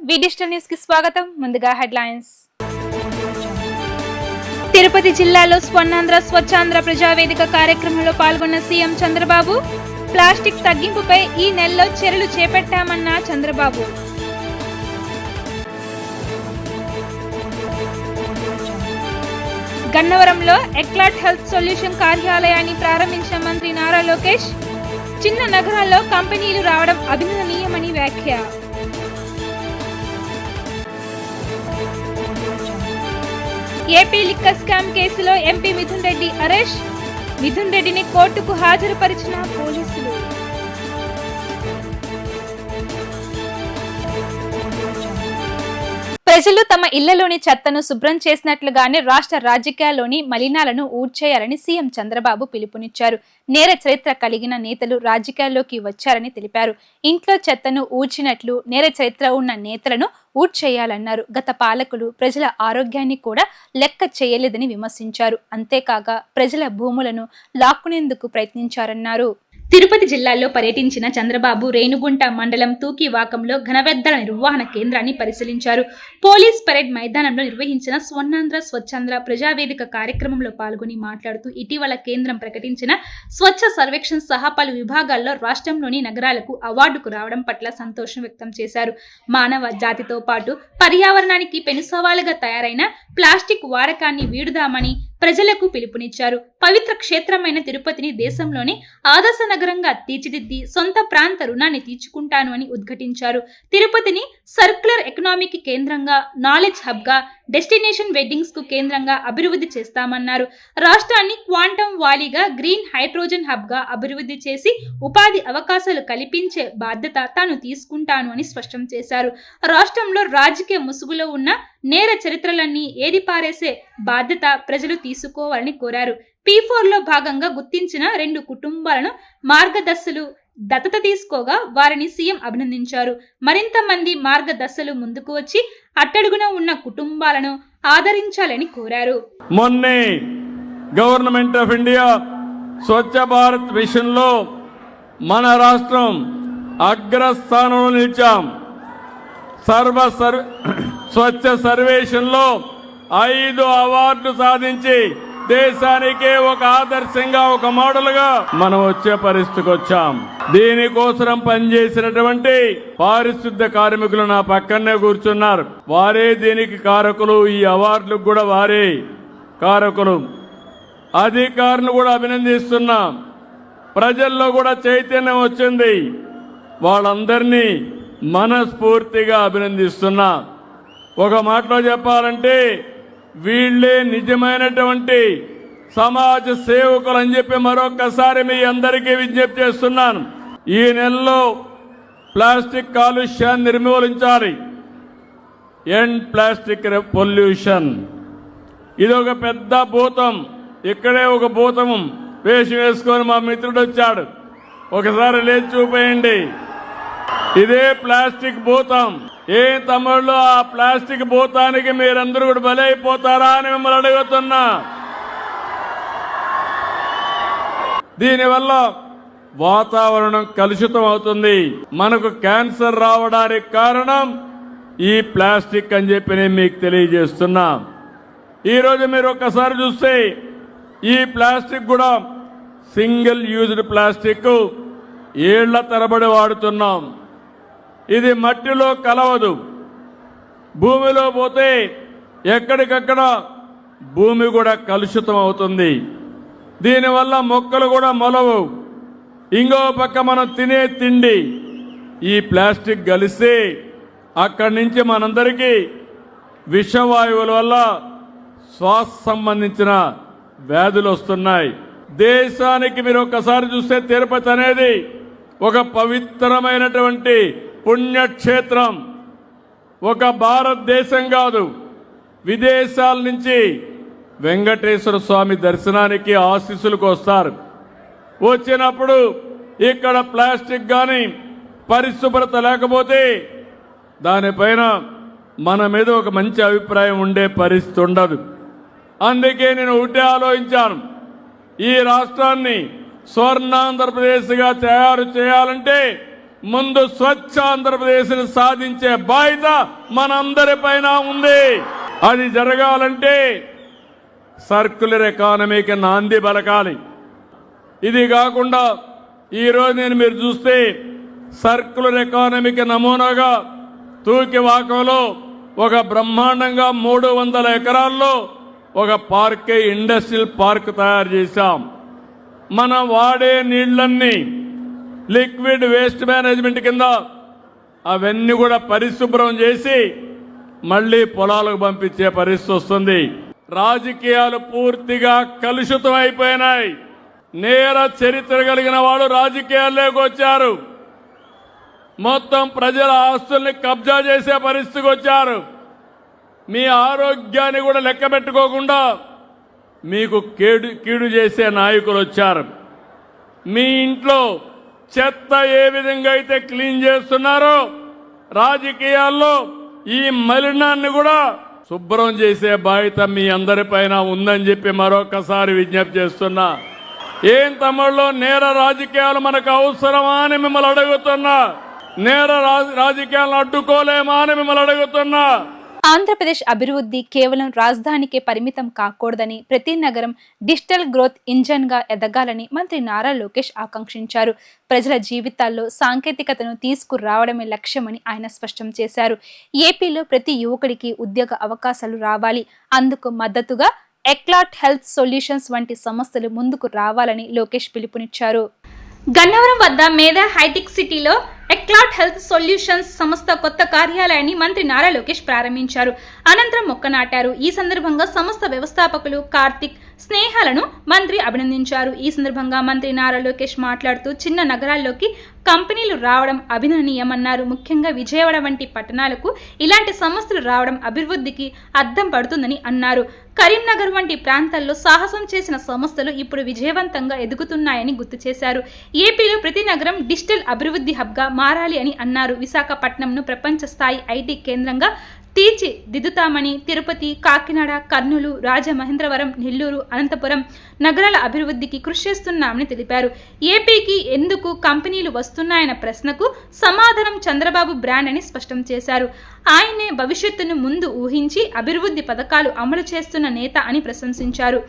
వి digital news కి స్వాగతం. ముందుగా హెడ్లైన్స్. తిరుపతి జిల్లాలో స్వర్ణాంధ్ర స్వచ్ఛాంధ్ర ప్రజావేదిక కార్యక్రమంలో పాల్గొన్న సీఎం చంద్రబాబు. ప్లాస్టిక్ తగ్గింపుపై ఈ నెలలో చర్యలు చేపట్టామన్న చంద్రబాబు. గన్నవరంలో ఎక్లాట్ హెల్త్ సొల్యూషన్ కార్యాలయాన్ని ప్రారంభించిన మంత్రి నారా లోకేష్. చిన్న నగరాల్లో కంపెనీలు రావడం అభినందనీయమని వ్యాఖ్య. ఏపీ లిక్కర్ స్కామ్ కేసులో ఎంపీ మిథున్ రెడ్డి అరెస్ట్. మిథున్ రెడ్డిని కోర్టుకు హాజరుపరిచిన పోలీసులు. ప్రజలు తమ ఇళ్లలోని చెత్తను శుభ్రం చేసినట్లుగానే రాష్ట్ర రాజకీయాల్లోని మలినాలను ఊడ్చేయాలని సీఎం చంద్రబాబు పిలుపునిచ్చారు. నేర చరిత్ర కలిగిన నేతలు రాజకీయాల్లోకి వచ్చారని తెలిపారు. ఇంట్లో చెత్తను ఊడ్చినట్లు నేర చరిత్ర ఉన్న నేతలను ఊడ్చేయాలన్నారు. గత పాలకులు ప్రజల ఆరోగ్యాన్ని కూడా లెక్క చేయలేదని విమర్శించారు. అంతేకాక ప్రజల భూములను లాక్కునేందుకు ప్రయత్నించారన్నారు. తిరుపతి జిల్లాలో పర్యటించిన చంద్రబాబు రేణుగుంట మండలం తూకివాకంలో ఘనవ్యర్థాల నిర్వహణ కేంద్రాన్ని పరిశీలించారు. పోలీస్ పరేడ్ మైదానంలో నిర్వహించిన స్వర్ణాంధ్ర స్వచ్ఛాంధ్ర ప్రజావేదిక కార్యక్రమంలో పాల్గొని మాట్లాడుతూ ఇటీవల కేంద్రం ప్రకటించిన స్వచ్ఛ సర్వేక్షణ్ సహా పలు విభాగాల్లో రాష్ట్రంలోని నగరాలకు అవార్డుకు రావడం పట్ల సంతోషం వ్యక్తం చేశారు. మానవ జాతితో పాటు పర్యావరణానికి పెనుసవాలుగా తయారైన ప్లాస్టిక్ వాడకాన్ని వీడుదామని ప్రజలకు పిలుపునిచ్చారు. పవిత్ర క్షేత్రమైన తిరుపతిని దేశంలోని ఆదర్శ నగరంగా తీర్చిదిద్ది సొంత ప్రాంత రుణాన్ని తీర్చుకుంటాను అని ఉద్ఘాటించారు. తిరుపతిని సర్క్యులర్ ఎకనామీకి కేంద్రంగా, నాలెడ్జ్ హబ్ గా, డెస్టినేషన్ వెడ్డింగ్స్ కు కేంద్రంగా అభివృద్ధి చేస్తామన్నారు. రాష్ట్రాన్ని క్వాంటమ్ వాలీగా, గ్రీన్ హైడ్రోజన్ హబ్ గా అభివృద్ధి చేసి ఉపాధి అవకాశాలు కల్పించే బాధ్యత తాను తీసుకుంటాను అని స్పష్టం చేశారు. రాష్ట్రంలో రాజకీయ ముసుగులో ఉన్న నేర చరిత్రలన్నీ ఏరిపారేసే బాధ్యత ప్రజలు తీసుకోవాలని కోరారు. P4 లో భాగంగా గుర్తించిన 2 కుటుంబాలను మార్గదర్శులు దత్తత తీసుకోగా వారిని సీఎం అభినందించారు. మరింత మంది మార్గదర్శులు ముందుకు వచ్చి అట్టడుగున ఉన్న కుటుంబాలను ఆదరించాలని కోరారు. మొన్నే government of India Swachh Bharat మిషన్లో మన రాష్ట్రం అగ్రస్థానంలో నిలిచాం. స్వచ్ఛ సర్వేక్షణలో 5 అవార్డులు సాధించి దేశానికే ఒక ఆదర్శంగా, ఒక మోడల్గా మనం వచ్చే పరిస్థితికి వచ్చాం. దీనికోసం పనిచేసినటువంటి పారిశుద్ధ కార్మికులు నా పక్కనే కూర్చున్నారు. వారే దీనికి కారకులు. ఈ అవార్డులకు కూడా వారే కారకులు. అధికారులను కూడా అభినందిస్తున్నాం. ప్రజల్లో కూడా చైతన్యం వచ్చింది. వాళ్ళందరినీ మనస్ఫూర్తిగా అభినందిస్తున్నా. ఒక మాటలో చెప్పాలంటే వీళ్లే నిజమైనటువంటి సమాజ సేవకులు అని చెప్పి మరొకసారి మీ అందరికీ విజ్ఞప్తి చేస్తున్నాను. ఈ నెలలో ప్లాస్టిక్ కాలుష్యాన్ని నిర్మూలించాలి. End plastic pollution. ఇది ఒక పెద్ద భూతం. ఇక్కడే ఒక భూతం వేషం వేసుకొని మా మిత్రుడు వచ్చాడు. ఒకసారి లేచి చూపేయండి. ఇదే ప్లాస్టిక్ భూతం. ఏ తమిళలో ఆ ప్లాస్టిక్ భూతానికి మీరందరూ కూడా బలైపోతారా అని మిమ్మల్ని అడుగుతున్నా. దీనివల్ల వాతావరణం కలుషితం అవుతుంది. మనకు క్యాన్సర్ రావడానికి కారణం ఈ ప్లాస్టిక్ అని చెప్పి నేను మీకు తెలియజేస్తున్నా. ఈరోజు మీరు ఒక్కసారి చూస్తే ఈ ప్లాస్టిక్ కూడా సింగిల్ యూజ్డ్ ప్లాస్టిక్ ఏళ్ల తరబడి వాడుతున్నాం. ఇది మట్టిలో కలవదు. భూమిలో పోతే ఎక్కడికక్కడ భూమి కూడా కలుషితం అవుతుంది. దీనివల్ల మొక్కలు కూడా మొలవు. ఇంకో పక్క మనం తినే తిండి ఈ ప్లాస్టిక్ కలిసి అక్కడి నుంచి మనందరికీ విషవాయువుల వల్ల శ్వాస సంబంధించిన వ్యాధులు వస్తున్నాయి. దేశానికి మీరు ఒక్కసారి చూస్తే తిరుపతి అనేది ఒక పవిత్రమైనటువంటి పుణ్యక్షేత్రం. ఒక భారతదేశం కాదు, విదేశాల నుంచి వెంకటేశ్వర స్వామి దర్శనానికి ఆశీస్సులకు వస్తారు. వచ్చినప్పుడు ఇక్కడ ప్లాస్టిక్ కానీ పరిశుభ్రత లేకపోతే దానిపైన మన మీద ఒక మంచి అభిప్రాయం ఉండే పరిస్థితి ఉండదు. అందుకే నేను ఒకటే ఆలోచించాను. ఈ రాష్ట్రాన్ని స్వర్ణాంధ్రప్రదేశ్గా తయారు చేయాలంటే ముందు స్వచ్ఛ ఆంధ్రప్రదేశ్ని సాధించే బాధ్యత మనందరిపైన ఉంది. అది జరగాలంటే సర్క్యులర్ ఎకానమీకి నాంది పలకాలి. ఇది కాకుండా ఈరోజు మీరు చూస్తే సర్క్యులర్ ఎకానమీకి నమూనాగా తూకివాకంలో ఒక బ్రహ్మాండంగా 300 ఎకరాల్లో ఒక పార్కే ఇండస్ట్రియల్ పార్క్ తయారు చేశాం. మనం వాడే నీళ్లన్నీ లిక్విడ్ వేస్ట్ మేనేజ్మెంట్ కింద అవన్నీ కూడా పరిశుభ్రం చేసి మళ్లీ పొలాలకు పంపించే పరిస్థితి వస్తుంది. రాజకీయాలు పూర్తిగా కలుషితం అయిపోయినాయి. నేర చరిత్ర కలిగిన వాళ్ళు రాజకీయాల్లోకి వచ్చారు. మొత్తం ప్రజల ఆస్తుల్ని కబ్జా చేసే పరిస్థితికి వచ్చారు. మీ ఆరోగ్యాన్ని కూడా లెక్క పెట్టుకోకుండా మీకు కీడు చేసే నాయకులు వచ్చారు. మీ ఇంట్లో చెత్త ఏ విధంగా అయితే క్లీన్ చేస్తున్నారో రాజకీయాల్లో ఈ మలినాన్ని కూడా శుభ్రం చేసే బాధ్యత మీ అందరిపైన ఉందని చెప్పి మరొకసారి విజ్ఞప్తి చేస్తున్నా. ఏం తమ్ముళ్ళు, నేర రాజకీయాలు మనకు అవసరమా అని మిమ్మల్ని అడుగుతున్నా. నేర రాజకీయాలను అడ్డుకోలేమా అని మిమ్మల్ని అడుగుతున్నా. ఆంధ్రప్రదేశ్ అభివృద్ధి కేవలం రాజధానికే పరిమితం కాకూడదని, ప్రతి నగరం డిజిటల్ గ్రోత్ ఇంజన్ గా ఎదగాలని మంత్రి నారా లోకేష్ ఆకాంక్షించారు. ప్రజల జీవితాల్లో సాంకేతికతను తీసుకురావడమే లక్ష్యమని ఆయన స్పష్టం చేశారు. ఏపీలో ప్రతి యువకుడికి ఉద్యోగ అవకాశాలు రావాలి. అందుకు మద్దతుగా ఎక్లాట్ హెల్త్ సొల్యూషన్స్ వంటి సంస్థలు ముందుకు రావాలని లోకేష్ పిలుపునిచ్చారు. గన్నవరం వద్ద మేధా హైటెక్ సిటీలో ఎక్లాట్ హెల్త్ సొల్యూషన్స్ సంస్థ కొత్త కార్యాలయాన్ని మంత్రి నారా లోకేష్ ప్రారంభించారు. అనంతరం మొక్క నాటారు. ఈ సందర్భంగా సంస్థ వ్యవస్థాపకులు కార్తిక్, స్నేహాలను మంత్రి అభినందించారు. ఈ సందర్భంగా మంత్రి నారా లోకేష్ మాట్లాడుతూ చిన్న నగరాల్లోకి కంపెనీలు రావడం అభినందనీయమన్నారు. ముఖ్యంగా విజయవాడ వంటి పట్టణాలకు ఇలాంటి సంస్థలు రావడం అభివృద్ధికి అద్దం పడుతుందని అన్నారు. కరీంనగర్ వంటి ప్రాంతాల్లో సాహసం చేసిన సంస్థలు ఇప్పుడు విజయవంతంగా ఎదుగుతున్నాయని గుర్తు చేశారు. ఏపీలో ప్రతి నగరం డిజిటల్ అభివృద్ధి హబ్గా మారాలి అని అన్నారు. విశాఖపట్నంను ప్రపంచ స్థాయి ఐటీ కేంద్రంగా తీర్చిదిద్దుతామని, తిరుపతి, కాకినాడ, కర్నూలు, రాజమహేంద్రవరం, నెల్లూరు, అనంతపురం నగరాల అభివృద్ధికి కృషి చేస్తున్నామని తెలిపారు. ఏపీకి ఎందుకు కంపెనీలు వస్తున్నాయన్న ప్రశ్నకు సమాధానం చంద్రబాబు బ్రాండ్ అని స్పష్టం చేశారు. ఆయనే భవిష్యత్తును ముందు ఊహించి అభివృద్ధి పథకాలు అమలు చేస్తున్న నేత అని ప్రశంసించారు.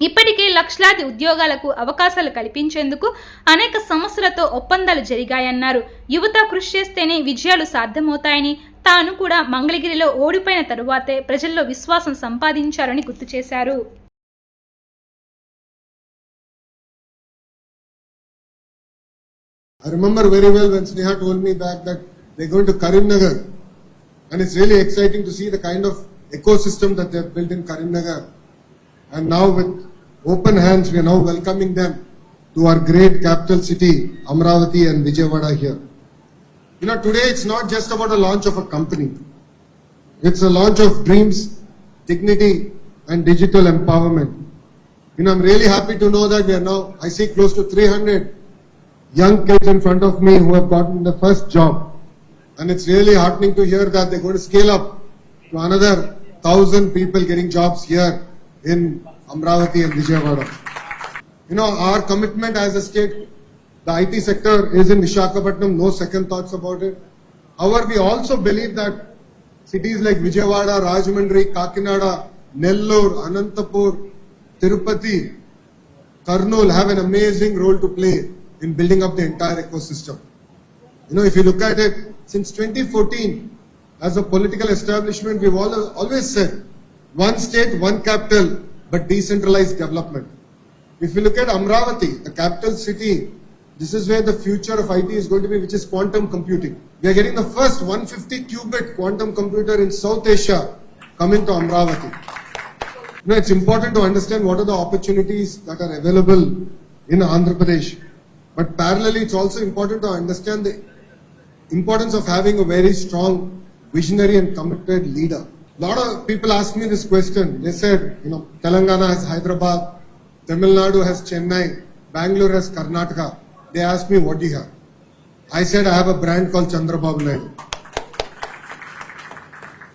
ఇప్పటికే లక్షలాది ఉద్యోగాలకు అవకాశాలు కల్పించేందుకు అనేక సంస్థలతో ఒప్పందాలు జరిగాయన్నారు. యువత కృషి చేస్తేనే విజయాలు సాధ్యమవుతాయని, తాను కూడా మంగళగిరిలో ఓడిపోయిన తరువాతే ప్రజల్లో విశ్వాసం సంపాదించారని గుర్తు చేశారు. I remember very well when Sneha told me back that they're going to Karimnagar, and it's really exciting to see the kind of ecosystem that they've built in Karimnagar. And now with open hands, we are now welcoming them to our great capital city, Amravati and Vijayawada here. You know, today it's not just about a launch of a company. It's a launch of dreams, dignity and digital empowerment. You know, I'm really happy to know that we are now, I see close to 300 young kids in front of me who have gotten the first job. And it's really heartening to hear that they're going to scale up to another 1,000 people getting jobs here in Amravati and Vijayawada. You know, our commitment as a state, the IT sector is in Visakhapatnam, no second thoughts about it. However, we also believe that cities like Vijayawada, Rajahmundry, Kakinada, Nellore, Anantapur, Tirupati, Kurnool have an amazing role to play in building up the entire ecosystem. You know, if you look at it, since 2014, as a political establishment, we've always said, one state, one capital, but decentralized development. If you look at Amravati, the capital city, this is where the future of IT is going to be, which is quantum computing. We are getting the first 150 qubit quantum computer in South Asia coming to Amravati. You know, it's important to understand what are the opportunities that are available in Andhra Pradesh. But parallelly, it's also important to understand the importance of having a very strong visionary and committed leader. A lot of people ask me this question. They said, you know, Telangana has Hyderabad, Tamil Nadu has Chennai, Bangalore has Karnataka. They asked me, what do you have? I said, I have a brand called Chandrababu Naidu.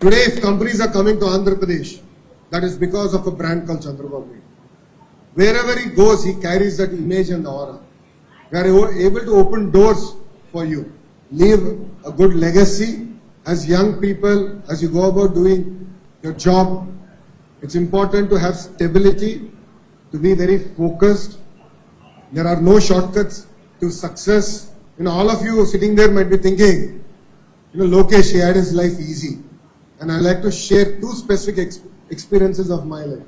Today, if companies are coming to Andhra Pradesh, that is because of a brand called Chandrababu Naidu. Wherever he goes, he carries that image and aura. We are able to open doors for you. leave a good legacy as young people, as you go about doing your job. It's important to have stability, to be very focused. There are no shortcuts to success. All of you sitting there might be thinking, Lokesh, he had his life easy. And I like to share two specific experiences of my life.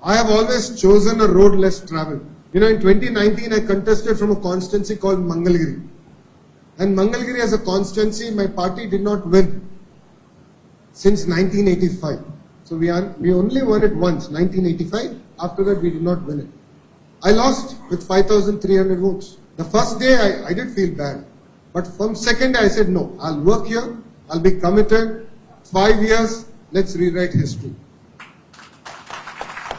I have always chosen a road less traveled. In 2019, I contested from a constituency called Mangalgiri. And Mangalgiri as a constituency, my party did not win since 1985. So we only won it once, 1985. After that, we did not win it. I lost with 5,300 votes. The first day, I did feel bad. But from second day, I said, no, I'll work here. I'll be committed. 5 years, let's rewrite history.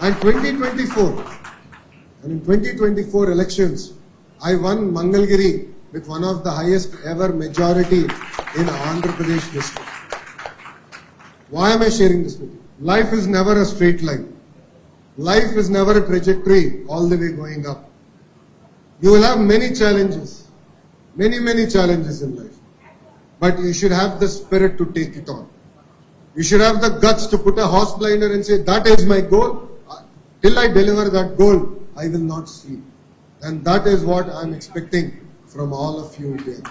And 2024 elections, I won Mangalgiri with one of the highest ever majority in Andhra Pradesh district. Why am I sharing this with you? Life is never a straight line. Life is never a trajectory all the way going up. You will have many challenges, many challenges in life. But you should have the spirit to take it on. You should have the guts to put a horse blinder and say, that is my goal. Till I deliver that goal, I will not sleep. And that is what I am expecting from all of you there.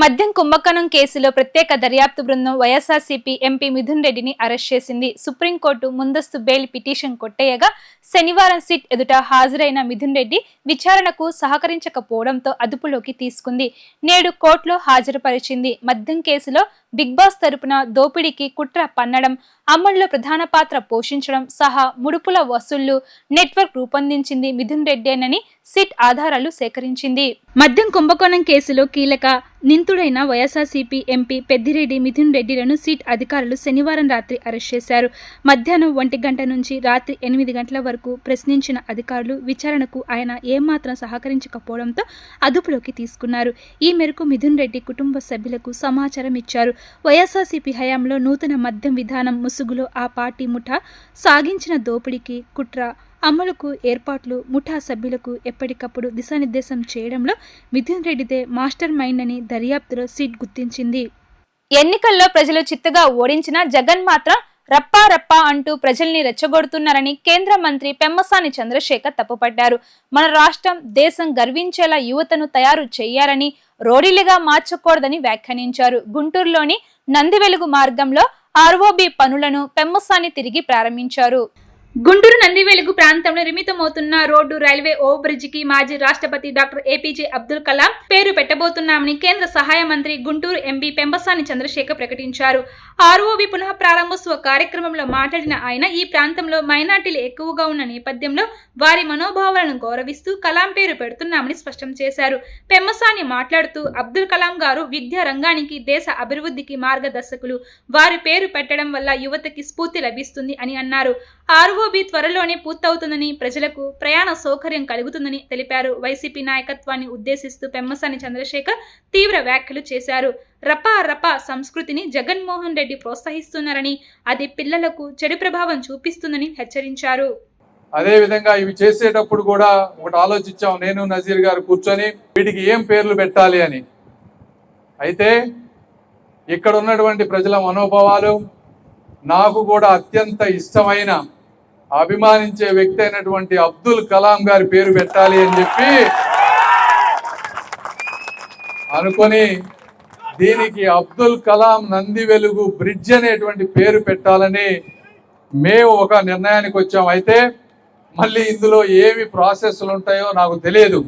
మద్యం కుంభకోణం కేసులో ప్రత్యేక దర్యాప్తు బృందం YSRCP MP Mithun రెడ్డిని arrest చేసింది. Supreme court ముందస్తు bail petition కొట్టేయగా శనివారం సిట్ ఎదుట హాజరైన మిథున్ రెడ్డి విచారణకు సహకరించకపోవడంతో అదుపులోకి తీసుకుంది. నేడు కోర్టులో హాజరుపరిచింది. మద్యం కేసులో బిగ్ బాస్ తరపున దోపిడీకి కుట్ర పన్నడం, అమలులో ప్రధాన పాత్ర పోషించడం సహా ముడుపుల వసూళ్లు నెట్వర్క్ రూపొందించింది మిథున్ రెడ్డేనని సిట్ ఆధారాలు సేకరించింది. మద్యం కుంభకోణం కేసులో కీలక నిందితుడైన వైఎస్ఆర్సీపీ ఎంపీ పెద్దిరెడ్డి మిథున్ రెడ్డిలను సిట్ అధికారులు శనివారం రాత్రి అరెస్ట్ చేశారు. మధ్యాహ్నం 1 గంట నుంచి రాత్రి 8 గంటల వరకు ప్రశ్నించిన అధికారులు విచారణకు ఆయన ఏమాత్రం సహకరించకపోవడంతో అదుపులోకి తీసుకున్నారు. ఈ మేరకు మిథున్ రెడ్డి కుటుంబ సభ్యులకు సమాచారం ఇచ్చారు. వైఎస్ఆర్సీపీ హయాంలో నూతన మద్యం విధానం ముసుగులో ఆ పార్టీ ముఠా సాగించిన దోపిడీకి కుట్ర, అమలుకు ఏర్పాట్లు, ముఠా సభ్యులకు ఎప్పటికప్పుడు దిశానిర్దేశం చేయడంలో మిథున్ రెడ్డిదే మాస్టర్ మైండ్ అని దర్యాప్తులో సిట్ గుర్తించింది. ఎన్నికల్లో ప్రజలు చిత్తగా ఓడించిన జగన్ మాత్రం రప్పా రప్పా అంటూ ప్రజల్ని రెచ్చగొడుతున్నారని కేంద్ర మంత్రి పెమ్మసాని చంద్రశేఖర్ తప్పుపట్టారు. మన రాష్ట్రం, దేశం గర్వించేలా యువతను తయారు చేయాలని, రోడీలుగా మార్చకూడదని వ్యాఖ్యానించారు. గుంటూరులోని నందివెలుగు మార్గంలో ఆర్ఓబి పనులను పెమ్మసాని తిరిగి ప్రారంభించారు. గుంటూరు నందివెలుగు ప్రాంతంలో నిర్మితమవుతున్న రోడ్డు, రైల్వే ఓవర్ బ్రిడ్జికి మాజీ రాష్ట్రపతి డాక్టర్ ఏపీజే అబ్దుల్ కలాం పేరు పెట్టబోతున్నామని కేంద్ర సహాయ మంత్రి గుంటూరు ఎంపీ పెమ్మసాని చంద్రశేఖర్ ప్రకటించారు. ఆర్ఓబి పునః ప్రారంభోత్సవ కార్యక్రమంలో మాట్లాడిన ఆయన ఈ ప్రాంతంలో మైనార్టీలు ఎక్కువగా ఉన్న నేపథ్యంలో వారి మనోభావాలను గౌరవిస్తూ కలాం పేరు పెడుతున్నామని స్పష్టం చేశారు. పెమ్మసాని మాట్లాడుతూ అబ్దుల్ కలాం గారు విద్యా రంగానికి, దేశ అభివృద్ధికి మార్గదర్శకులు. వారి పేరు పెట్టడం వల్ల యువతకి స్ఫూర్తి లభిస్తుంది అని అన్నారు. ఆర్ఓబి త్వరలోనే పూర్తవుతుందని, ప్రజలకు ప్రయాణ సౌకర్యం కలుగుతుందని తెలిపారు. వైసీపీ నాయకత్వాన్ని ఉద్దేశిస్తూ పెమ్మసాని చంద్రశేఖర్ తీవ్ర వ్యాఖ్యలు చేశారు. రపా రపా సంస్కృతిని జగన్మోహన్ రెడ్డి ప్రోత్సహిస్తున్నారని, అది పిల్లలకు చెడు ప్రభావం చూపిస్తుందని హెచ్చరించారు. అదే విధంగా ఇవి చేసేటప్పుడు కూడా ఒకటి ఆలోచించాం, నేను నజీర్ గారు కూర్చొని వీటికి ఏం పేర్లు పెట్టాలి అని. అయితే ఇక్కడ ఉన్నటువంటి ప్రజల మనోభావాలు, నాకు కూడా అత్యంత ఇష్టమైన, అభిమానించే వ్యక్తి అయినటువంటి అబ్దుల్ కలాం గారి పేరు పెట్టాలి అని చెప్పి అనుకొని దీనికి అబ్దుల్ కలాం నందివెలుగు బ్రిడ్జ్ అనేటువంటి పేరు పెట్టాలని మేము ఒక నిర్ణయానికి వచ్చాం. అయితే మళ్ళీ ఇందులో ఏమి ప్రాసెస్లు ఉంటాయో నాకు తెలియదు,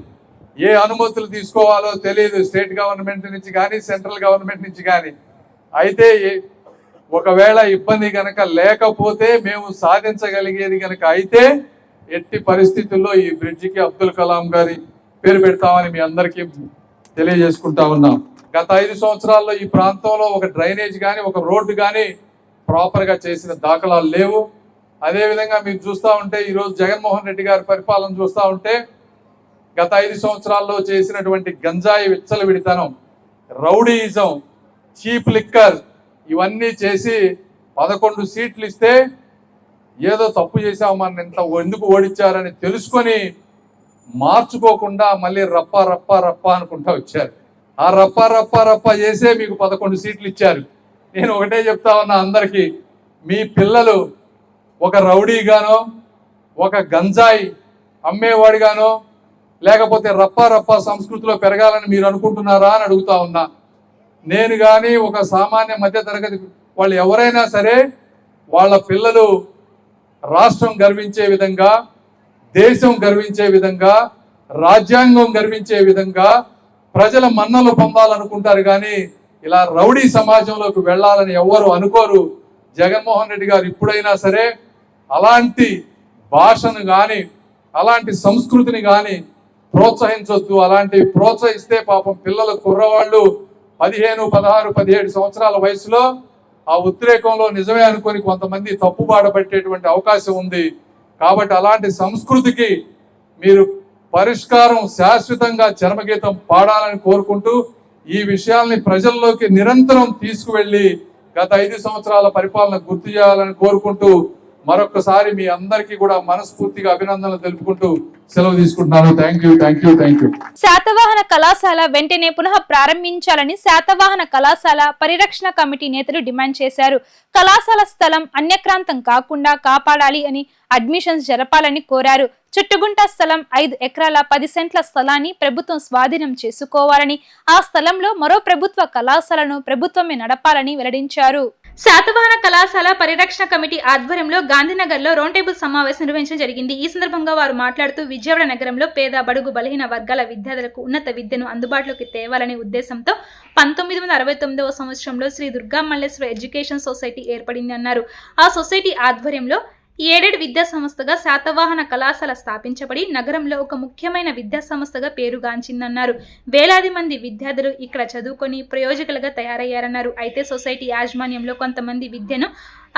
ఏ అనుమతులు తీసుకోవాలో తెలియదు, స్టేట్ గవర్నమెంట్ నుంచి కానీ సెంట్రల్ గవర్నమెంట్ నుంచి కానీ. అయితే ఒకవేళ ఇబ్బంది కనుక లేకపోతే, మేము సాధించగలిగేది కనుక అయితే ఎట్టి పరిస్థితుల్లో ఈ బ్రిడ్జికి అబ్దుల్ కలాం గారి పేరు పెడతామని మీ అందరికీ తెలియజేసుకుంటా ఉన్నాం. గత 5 సంవత్సరాల్లో ఈ ప్రాంతంలో ఒక డ్రైనేజ్ కానీ, ఒక రోడ్డు కానీ ప్రాపర్గా చేసిన దాఖలాలు లేవు. అదేవిధంగా మీరు చూస్తూ ఉంటే ఈరోజు జగన్మోహన్ రెడ్డి గారి పరిపాలన చూస్తూ ఉంటే గత 5 సంవత్సరాల్లో చేసినటువంటి గంజాయి విచ్చలవిడితనం, రౌడీయిజం, చీప్ లిక్కర్ ఇవన్నీ చేసి 11 సీట్లు ఇస్తే ఏదో తప్పు చేసాము, మన ఇంత ఎందుకు ఓడించారని తెలుసుకొని మార్చుకోకుండా మళ్ళీ రప్ప రప్ప రప్ప అనుకుంటా వచ్చారు. ఆ రప్ప చేసే మీకు 11 సీట్లు ఇచ్చారు. నేను ఒకటే చెప్తా ఉన్నా అందరికీ, మీ పిల్లలు ఒక రౌడీగానో ఒక గంజాయి అమ్మేవాడిగానో లేకపోతే రప్ప సంస్కృతిలో పెరగాలని మీరు అనుకుంటున్నారా అని అడుగుతా ఉన్నా. నేను కానీ ఒక సామాన్య మధ్యతరగతి వాళ్ళు ఎవరైనా సరే వాళ్ళ పిల్లలు రాష్ట్రం గర్వించే విధంగా, దేశం గర్వించే విధంగా, రాజ్యాంగం గర్వించే విధంగా ప్రజల మన్నలు పొందాలనుకుంటారు కానీ ఇలా రౌడీ సమాజంలోకి వెళ్ళాలని ఎవ్వరు అనుకోరు. జగన్మోహన్ రెడ్డి గారు ఇప్పుడైనా సరే అలాంటి భాషను కానీ అలాంటి సంస్కృతిని కానీ ప్రోత్సహించొద్దు. అలాంటివి ప్రోత్సహిస్తే పాపం పిల్లలు కుర్రవాళ్ళు 15, 16, 17 సంవత్సరాల వయసులో ఆ ఉద్రేకంలో నిజమే అనుకొని కొంతమంది తప్పుబాట పట్టేటువంటి అవకాశం ఉంది. కాబట్టి అలాంటి సంస్కృతికి మీరు పరిష్కారం శాశ్వతంగా చరమగీతం పాడాలని కోరుకుంటూ ఈ విషయాల్ని ప్రజల్లోకి నిరంతరం తీసుకువెళ్ళి గత 5 సంవత్సరాల పరిపాలన గుర్తు చేయాలని కోరుకుంటూ మరొకసారి మీ అందరికీ కూడా మనస్ఫూర్తిగా అభినందనలు తెలుపుకుంటూ సెలవు తీసుకుంటున్నాను. Thank you. శాతవాహన కళాశాల వెంటనే పునః ప్రారంభించాలని శాతవాహన కళాశాల పరిరక్షణ కమిటీ నేతలు డిమాండ్ చేశారు. కళాశాల స్థలం అన్యక్రాంతం కాకుండా కాపాడాలి అని అడ్మిషన్స్ జరపాలని కోరారు. చుట్టుగుంట స్థలం 5 ఎకరాల 10 సెంట్ల స్థలాన్ని ప్రభుత్వం స్వాధీనం చేసుకోవాలని, ఆ స్థలంలో మరో ప్రభుత్వ కళాశాలను ప్రభుత్వమే నడపాలని వెల్లడించారు. శాతవాహన కళాశాల పరిరక్షణ కమిటీ ఆధ్వర్యంలో గాంధీనగర్ లో రౌండ్ టేబుల్ సమావేశం నిర్వహించడం జరిగింది. ఈ సందర్భంగా వారు మాట్లాడుతూ విజయవాడ నగరంలో పేద, బడుగు, బలహీన వర్గాల విద్యార్థులకు ఉన్నత విద్యను అందుబాటులోకి తేవాలనే ఉద్దేశంతో 1969వ సంవత్సరంలో శ్రీ దుర్గా మల్లేశ్వర ఎడ్యుకేషన్ సొసైటీ ఏర్పడింది అన్నారు. ఆ సొసైటీ ఆధ్వర్యంలో ఏడెడ్ విద్యా సంస్థగా శాతవాహన కళాశాల స్థాపించబడి నగరంలో ఒక ముఖ్యమైన విద్యా సంస్థగా పేరుగాంచిందన్నారు. వేలాది మంది విద్యార్థులు ఇక్కడ చదువుకొని ప్రయోజకులుగా తయారయ్యారన్నారు. అయితే సొసైటీ యాజమాన్యంలో కొంతమంది విద్యను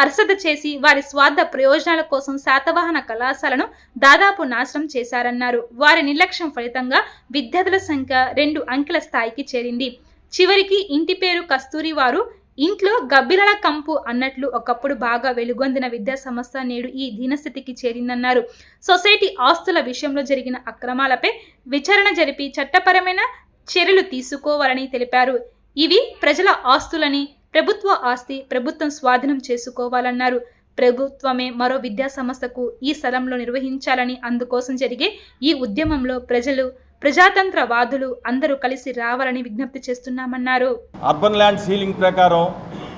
అర్సద చేసి వారి స్వార్థ ప్రయోజనాల కోసం శాతవాహన కళాశాలను దాదాపు నాశనం చేశారన్నారు. వారి నిర్లక్ష్యం ఫలితంగా విద్యార్థుల సంఖ్య 2 అంకెల స్థాయికి చేరింది. చివరికి ఇంటి పేరు కస్తూరి వారు ఇంట్లో గబ్బిలల కంపు అన్నట్లు ఒకప్పుడు బాగా వెలుగొందిన విద్యా సంస్థ నేడు ఈ దీనస్థితికి చేరిందన్నారు. సొసైటీ ఆస్తుల విషయంలో జరిగిన అక్రమాలపై విచారణ జరిపి చట్టపరమైన చర్యలు తీసుకోవాలని తెలిపారు. ఇవి ప్రజల ఆస్తులని, ప్రభుత్వ ఆస్తి ప్రభుత్వం స్వాధీనం చేసుకోవాలన్నారు. ప్రభుత్వమే మరో విద్యా సంస్థకు ఈ స్థలంలో నిర్వహించాలని, అందుకోసం జరిగే ఈ ఉద్యమంలో ప్రజాతంత్రవాదులు అందరూ కలిసి రావాలని విజ్ఞప్తి చేస్తున్నామన్నారు. అర్బన్ ల్యాండ్ సీలింగ్ ప్రకారం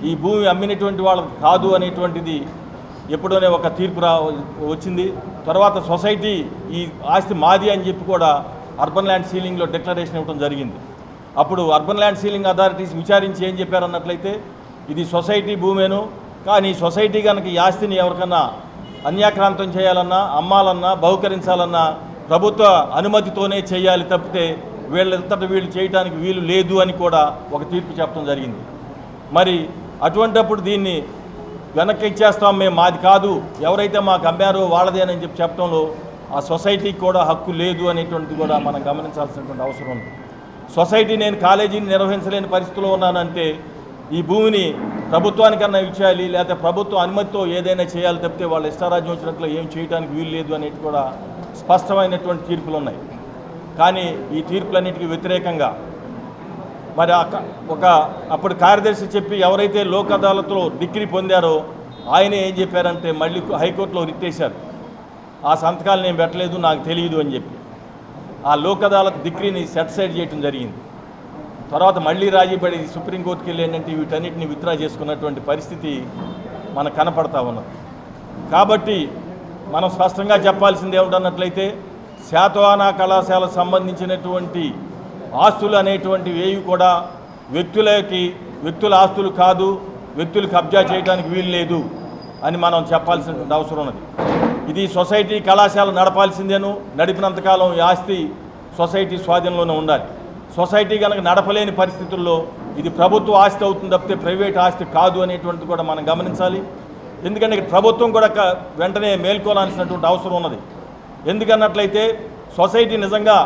ఈ భూమి అమ్మినటువంటి వాళ్ళకి కాదు అనేటువంటిది ఎప్పుడోనే ఒక తీర్పు వచ్చింది. తర్వాత సొసైటీ ఈ ఆస్తి మాది అని చెప్పి కూడా అర్బన్ ల్యాండ్ సీలింగ్లో డిక్లరేషన్ ఇవ్వడం జరిగింది. అప్పుడు అర్బన్ ల్యాండ్ సీలింగ్ అథారిటీస్ విచారించి ఏం చెప్పారన్నట్లయితే ఇది సొసైటీ భూమేను, కానీ సొసైటీ కనుక ఈ ఆస్తిని ఎవరికన్నా అన్యాక్రాంతం చేయాలన్నా, అమ్మాలన్నా, బహుకరించాలన్నా ప్రభుత్వ అనుమతితోనే చేయాలి తప్పితే వీళ్ళంతటా వీళ్ళు చేయడానికి వీలు లేదు అని కూడా ఒక తీర్పు చెప్పడం జరిగింది. మరి అటువంటప్పుడు దీన్ని వెనక్కి ఇచ్చేస్తాం, మేము మాది కాదు, ఎవరైతే మాకు అమ్మారో వాళ్ళదేనని చెప్పి చెప్పడంలో ఆ సొసైటీకి కూడా హక్కు లేదు అనేటువంటిది కూడా మనం గమనించాల్సినటువంటి అవసరం ఉంది. సొసైటీ నేను కాలేజీని నిర్వహించలేని పరిస్థితిలో ఉన్నానంటే ఈ భూమిని ప్రభుత్వానికన్నా ఇచ్చేయాలి, లేకపోతే ప్రభుత్వం అనుమతితో ఏదైనా చేయాలి తప్పితే వాళ్ళ ఇష్టారాజ్యం వచ్చినట్లు ఏం చేయడానికి వీలు లేదు అనేది కూడా స్పష్టమైనటువంటి తీర్పులు ఉన్నాయి. కానీ ఈ తీర్పులన్నిటికీ వ్యతిరేకంగా మరి అప్పుడు కార్యదర్శి చెప్పి ఎవరైతే లోక్ అదాలత్లో డిగ్రీ పొందారో ఆయన ఏం చెప్పారంటే మళ్ళీ హైకోర్టులో రిట్టేశారు. ఆ సంతకాలు నేను పెట్టలేదు, నాకు తెలియదు అని చెప్పి ఆ లోక్ అదాలత్ డిగ్రీని సెటిసైడ్ చేయడం జరిగింది. తర్వాత మళ్ళీ రాజీపడి సుప్రీంకోర్టుకి వెళ్ళి ఏంటంటే వీటన్నిటిని విత్డ్రా చేసుకున్నటువంటి పరిస్థితి మనకు కనపడతా ఉన్నది. కాబట్టి మనం స్పష్టంగా చెప్పాల్సింది ఏమిటన్నట్లయితే శాతవాహన కళాశాలకు సంబంధించినటువంటి ఆస్తులు అనేటువంటివి ఏవి కూడా వ్యక్తుల ఆస్తులు కాదు, వ్యక్తులు కబ్జా చేయడానికి వీలు లేదు అని మనం చెప్పాల్సినటువంటి అవసరం ఉన్నది. ఇది సొసైటీ కళాశాల నడపాల్సిందేను, నడిపినంతకాలం ఈ ఆస్తి సొసైటీ స్వాధీనంలోనే ఉండాలి. సొసైటీ కనుక నడపలేని పరిస్థితుల్లో ఇది ప్రభుత్వ ఆస్తి అవుతుంది తప్పితే ప్రైవేట్ ఆస్తి కాదు అనేటువంటిది కూడా మనం గమనించాలి. ఎందుకంటే ప్రభుత్వం కూడా వెంటనే మేల్కోవాల్సినటువంటి అవసరం ఉన్నది. ఎందుకన్నట్లయితే సొసైటీ నిజంగా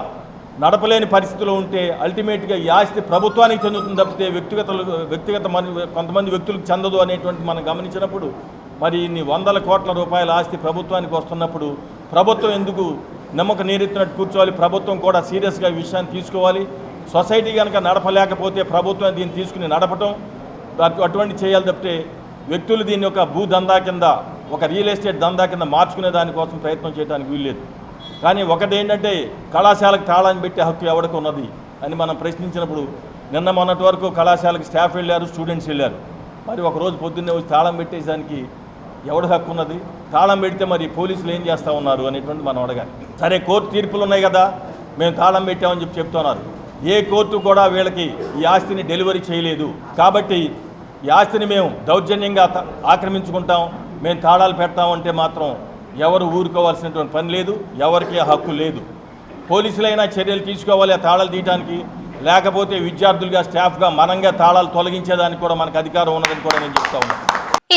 నడపలేని పరిస్థితిలో ఉంటే అల్టిమేట్గా ఈ ఆస్తి ప్రభుత్వానికి చెందుతుంది తప్పితే వ్యక్తిగత కొంతమంది వ్యక్తులకు చెందదు అనేటువంటి మనం గమనించినప్పుడు మరి ఇన్ని 100 కోట్ల రూపాయల ఆస్తి ప్రభుత్వానికి వస్తున్నప్పుడు ప్రభుత్వం ఎందుకు నమ్మక నీరెత్తినట్టు కూర్చోవాలి? ప్రభుత్వం కూడా సీరియస్గా ఈ విషయాన్ని తీసుకోవాలి. సొసైటీ కనుక నడపలేకపోతే ప్రభుత్వం దీన్ని తీసుకుని నడపటం అటువంటి చేయాలి తప్పితే వ్యక్తులు దీన్ని ఒక భూ దందా కింద, ఒక రియల్ ఎస్టేట్ దందా కింద మార్చుకునే దానికోసం ప్రయత్నం చేయడానికి వీల్లేదు. కానీ ఒకటి ఏంటంటే, కళాశాలకు తాళాన్ని పెట్టే హక్కు ఎవరికి ఉన్నది అని మనం ప్రశ్నించినప్పుడు, నిన్న మొన్నటి వరకు కళాశాలకు స్టాఫ్ వెళ్ళారు, స్టూడెంట్స్ వెళ్ళారు. మరి ఒకరోజు పొద్దున్నే వచ్చి తాళం పెట్టేదానికి ఎవడి హక్కు ఉన్నది? తాళం పెడితే మరి పోలీసులు ఏం చేస్తూ ఉన్నారు అనేటువంటి మనం అడగాలి. సరే, కోర్టు తీర్పులు ఉన్నాయి కదా, మేము తాళం పెట్టామని చెప్తున్నారు. ఏ కోర్టు కూడా వీళ్ళకి ఈ ఆస్తిని డెలివరీ చేయలేదు. కాబట్టి ఈ ఆస్తిని మేము దౌర్జన్యంగా ఆక్రమించుకుంటాం, మేము తాళాలు పెడతామంటే మాత్రం ఎవరు ఊరుకోవాల్సినటువంటి పని లేదు, ఎవరికి హక్కు లేదు. పోలీసులైనా చర్యలు తీసుకోవాలి ఆ తాళాలు తీయడానికి, లేకపోతే విద్యార్థులుగా, స్టాఫ్గా మనంగా తాళాలు తొలగించేదానికి కూడా మనకు అధికారం ఉన్నదని కూడా నేను చెప్తా ఉన్నాను.